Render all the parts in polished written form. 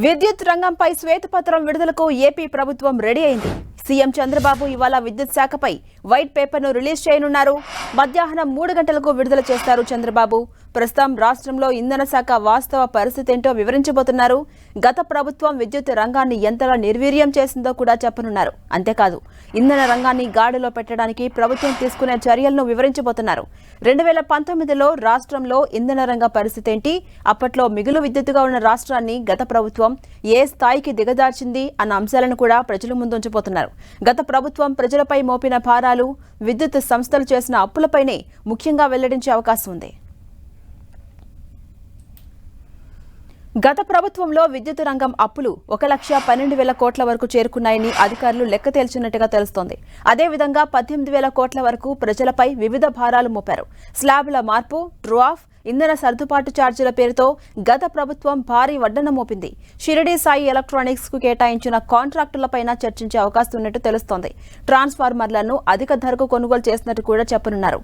విద్యుత్ రంగంపై శ్వేతపత్రం విడుదలకు ఏపీ ప్రభుత్వం రెడీ అయింది. సీఎం చంద్రబాబు ఇవాళ విద్యుత్ శాఖపై వైట్ పేపర్ను రిలీజ్ చేయనున్నారు. మధ్యాహ్నం 3 గంటలకు విడుదల చేస్తారు చంద్రబాబు. ప్రస్తుతం రాష్ట్రంలో ఇంధన శాఖ వాస్తవ పరిస్థితి ఏంటో వివరించబోతున్నారు. గత ప్రభుత్వం విద్యుత్ రంగాన్ని ఎంతలా నిర్వీర్యం చేసిందో కూడా చెప్పనున్నారు. అంతేకాదు ఇంధన రంగాన్ని గాడిలో పెట్టడానికి ప్రభుత్వం తీసుకునే చర్యలను వివరించబోతున్నారు. 2019లో రాష్ట్రంలో ఇంధన రంగ పరిస్థితి ఏంటి, అప్పట్లో మిగులు విద్యుత్తుగా ఉన్న రాష్ట్రాన్ని గత ప్రభుత్వం ఏ స్థాయికి దిగజార్చింది అన్న అంశాలను కూడా ప్రజల ముందుంచబోతున్నారు. గత ప్రభుత్వం ప్రజలపై మోపిన భారాలు, విద్యుత్ సంస్థలు చేసిన అప్పులపైనే ముఖ్యంగా వెల్లడించే అవకాశం ఉంది. గత ప్రభుత్వంలో విద్యుత్ రంగం అప్పులు 1,12,000 కోట్ల వరకు చేరుకున్నాయని అధికారులు లెక్క తేల్చినట్టుగా తెలుస్తోంది. అదేవిధంగా 18,000 కోట్ల వరకు ప్రజలపై వివిధ భారాలు మోపారు. స్లాబుల మార్పు, ట్రూ ఆఫ్, ఇంధన సర్దుబాటు ఛార్జీల పేరుతో గత ప్రభుత్వం భారీ వడ్డన మోపింది. షిరిడి సాయి ఎలక్ట్రానిక్స్ కు కేటాయించిన కాంట్రాక్టులపైన చర్చించే అవకాశం ఉన్నట్టు తెలుస్తోంది. ట్రాన్స్ఫార్మర్లను అధిక ధరకు కొనుగోలు చేసినట్టు కూడా చెప్పనున్నారు.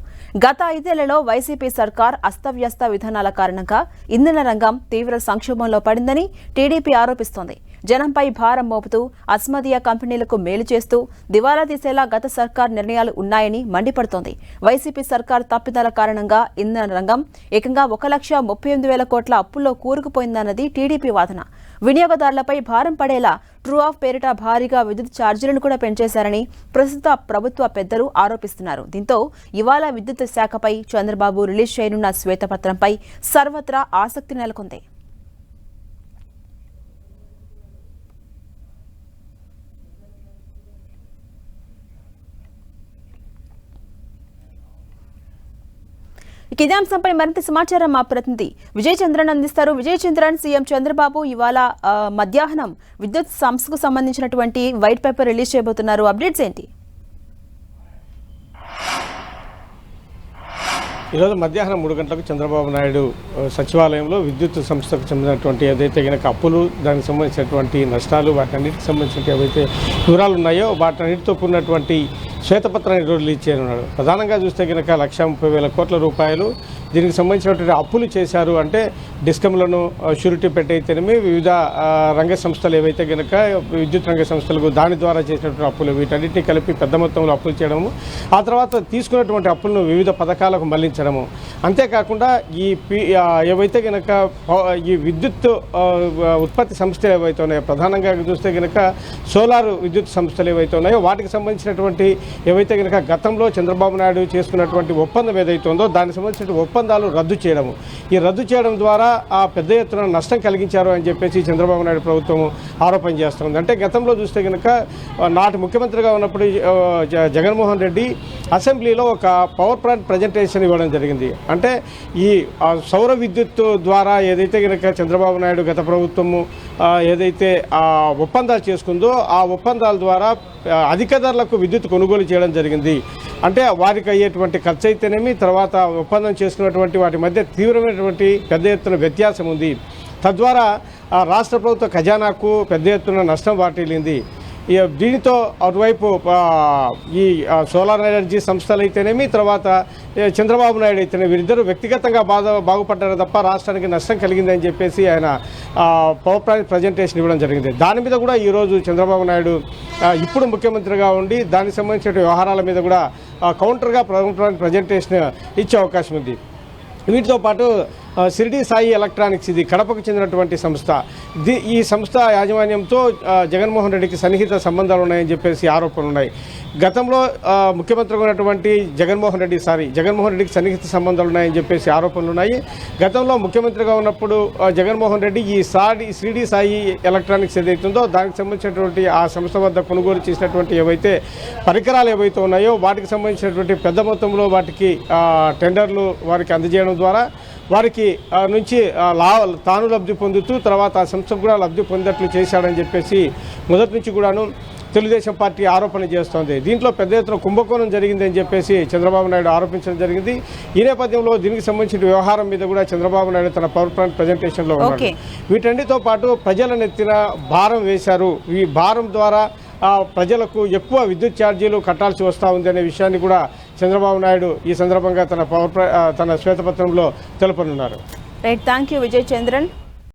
గత 5 ఏళ్లలో వైసీపీ సర్కార్ అస్తవ్యస్త విధానాల కారణంగా ఇంధన రంగం తీవ్ర సంక్షోభంలో పడిందని టీడీపీ ఆరోపిస్తోంది. జనంపై భారం మోపుతూ అస్మదియా కంపెనీలకు మేలు చేస్తూ దివాలా తీసేలా గత సర్కార్ నిర్ణయాలు ఉన్నాయని మండిపడుతోంది. వైసీపీ సర్కార్ తప్పిదాల కారణంగా ఇంధన రంగం ఏకంగా 1,38,000 కోట్ల అప్పుల్లో కూరుకుపోయిందన్నది టీడీపీ వాదన. వినియోగదారులపై భారం పడేలా ట్రూ ఆఫ్ పేరిట భారీగా విద్యుత్ ఛార్జీలను కూడా పెంచేశారని ప్రస్తుత ప్రభుత్వ పెద్దలు ఆరోపిస్తున్నారు. దీంతో ఇవాళ విద్యుత్ శాఖపై చంద్రబాబు రిలీజ్ చేయనున్న శ్వేతపత్రంపై సర్వత్రా ఆసక్తి నెలకొంది. ఇదే అంశంపై మరింత సమాచారం మా ప్రతినిధి విజయ్ చంద్రన్ అందిస్తారు. విజయ్ చంద్రన్, సీఎం చంద్రబాబు ఇవాళ మధ్యాహ్నం విద్యుత్ సంస్థకు సంబంధించినటువంటి వైట్ పేపర్ రిలీజ్ చేయబోతున్నారు. అప్డేట్స్ ఏంటి? ఈరోజు మధ్యాహ్నం 3 గంటలకు చంద్రబాబు నాయుడు సచివాలయంలో విద్యుత్ సంస్థకు చెందినటువంటి ఏదైతే కనుక అప్పులు, దానికి సంబంధించినటువంటి నష్టాలు, వాటన్నిటికి సంబంధించిన ఏవైతే వివరాలు ఉన్నాయో వాటన్నిటితో కూడినటువంటి శ్వేతపత్రాన్ని రిలీజ్ చేయనున్నాడు. ప్రధానంగా చూస్తే కనుక 1,30,000 కోట్ల రూపాయలు దీనికి సంబంధించినటువంటి అప్పులు చేశారు. అంటే డిస్కంలను షూరిటీ పెట్టయితేనేమి వివిధ రంగ సంస్థలు ఏవైతే కనుక విద్యుత్ రంగ సంస్థలకు దాని ద్వారా చేసినటువంటి అప్పులు, వీటన్నిటిని కలిపి పెద్ద మొత్తంలో అప్పులు చేయడము, ఆ తర్వాత తీసుకున్నటువంటి అప్పులను వివిధ పథకాలకు మళ్లించడము. అంతేకాకుండా ఏవైతే కనుక ఈ విద్యుత్ ఉత్పత్తి సంస్థలు ఏవైతే ఉన్నాయో, ప్రధానంగా చూస్తే కనుక సోలార్ విద్యుత్ సంస్థలు ఏవైతే ఉన్నాయో వాటికి సంబంధించినటువంటి ఏవైతే కనుక గతంలో చంద్రబాబు నాయుడు చేసుకున్నటువంటి ఒప్పందం ఏదైతే ఉందో దానికి సంబంధించిన ఒప్పందాలు రద్దు చేయడము, ఈ రద్దు చేయడం ద్వారా ఆ పెద్ద ఎత్తున నష్టం కలిగించారు అని చెప్పేసి చంద్రబాబు నాయుడు ప్రభుత్వం ఆరోపణ చేస్తుంది. అంటే గతంలో చూస్తే కనుక నాటి ముఖ్యమంత్రిగా ఉన్నప్పుడు జగన్మోహన్ రెడ్డి అసెంబ్లీలో ఒక పవర్ ప్లాంట్ ప్రజెంటేషన్ ఇవ్వడం జరిగింది. అంటే ఈ సౌర విద్యుత్ ద్వారా ఏదైతే కనుక చంద్రబాబు నాయుడు గత ప్రభుత్వము ఏదైతే ఒప్పందాలు చేసుకుందో ఆ ఒప్పందాల ద్వారా అధిక ధరలకు విద్యుత్ కొనుగోలు చేయడం జరిగింది. అంటే వారికి అయ్యేటువంటి ఖర్చు అయితేనేమి, తర్వాత ఒప్పందం చేసుకున్నటువంటి వాటి మధ్య తీవ్రమైనటువంటి పెద్ద ఎత్తున వ్యత్యాసం ఉంది. తద్వారా రాష్ట్ర ప్రభుత్వ ఖజానాకు పెద్ద ఎత్తున నష్టం వాటిల్లింది. దీనితో అటువైపు ఈ సోలార్ ఎనర్జీ సంస్థలు అయితేనేమి, తర్వాత చంద్రబాబు నాయుడు అయితేనే వీరిద్దరూ వ్యక్తిగతంగా బాగుపడ్డారు తప్ప రాష్ట్రానికి నష్టం కలిగిందని చెప్పేసి ఆయన పవర్ ప్లాంట్ ప్రజెంటేషన్ ఇవ్వడం జరిగింది. దాని మీద కూడా ఈరోజు చంద్రబాబు నాయుడు ఇప్పుడు ముఖ్యమంత్రిగా ఉండి దానికి సంబంధించిన వ్యవహారాల మీద కూడా కౌంటర్గా పవర్ ప్లాంట్ ప్రజెంటేషన్ ఇచ్చే అవకాశం ఉంది. వీటితో పాటు షిరిడి సాయి ఎలక్ట్రానిక్స్, ఇది కడపకు చెందినటువంటి సంస్థ, ఈ సంస్థ యాజమాన్యంతో జగన్మోహన్ రెడ్డికి సన్నిహిత సంబంధాలు ఉన్నాయని చెప్పేసి ఆరోపణలు ఉన్నాయి. గతంలో ముఖ్యమంత్రిగా ఉన్నటువంటి జగన్మోహన్ రెడ్డికి సన్నిహిత సంబంధాలు ఉన్నాయని చెప్పేసి ఆరోపణలు ఉన్నాయి. గతంలో ముఖ్యమంత్రిగా ఉన్నప్పుడు జగన్మోహన్ రెడ్డి ఈ షిరిడి సాయి ఎలక్ట్రానిక్స్ ఏదైతుందో దానికి సంబంధించినటువంటి ఆ సంస్థ వద్ద కొనుగోలు చేసినటువంటి ఏవైతే పరికరాలు ఏవైతే ఉన్నాయో వాటికి సంబంధించినటువంటి పెద్ద మొత్తంలో వాటికి టెండర్లు వారికి అందజేయడం ద్వారా వారికి నుంచి తాను లబ్ధి పొందుతూ తర్వాత ఆ సంస్థకు కూడా లబ్ధి పొందినట్లు చేశాడని చెప్పేసి మొదటి నుంచి కూడాను తెలుగుదేశం పార్టీ ఆరోపణ చేస్తోంది. దీంట్లో పెద్ద ఎత్తున కుంభకోణం జరిగిందని చెప్పేసి చంద్రబాబు నాయుడు ఆరోపించడం జరిగింది. ఈ నేపథ్యంలో దీనికి సంబంధించిన వ్యవహారం మీద కూడా చంద్రబాబు నాయుడు తన పవర్ ప్లాంట్ ప్రజెంటేషన్లో ఉన్నారు. వీటన్నిటితో పాటు ప్రజలనెత్తిన భారం వేశారు. ఈ భారం ద్వారా ప్రజలకు ఎక్కువ విద్యుత్ ఛార్జీలు కట్టాల్సి వస్తూ ఉంది అనే విషయాన్ని కూడా చంద్రబాబు నాయుడు ఈ సందర్భంగా తన శ్వేతపత్రంలో తెలుపనున్నారు. Right, thank you Vijay Chandran.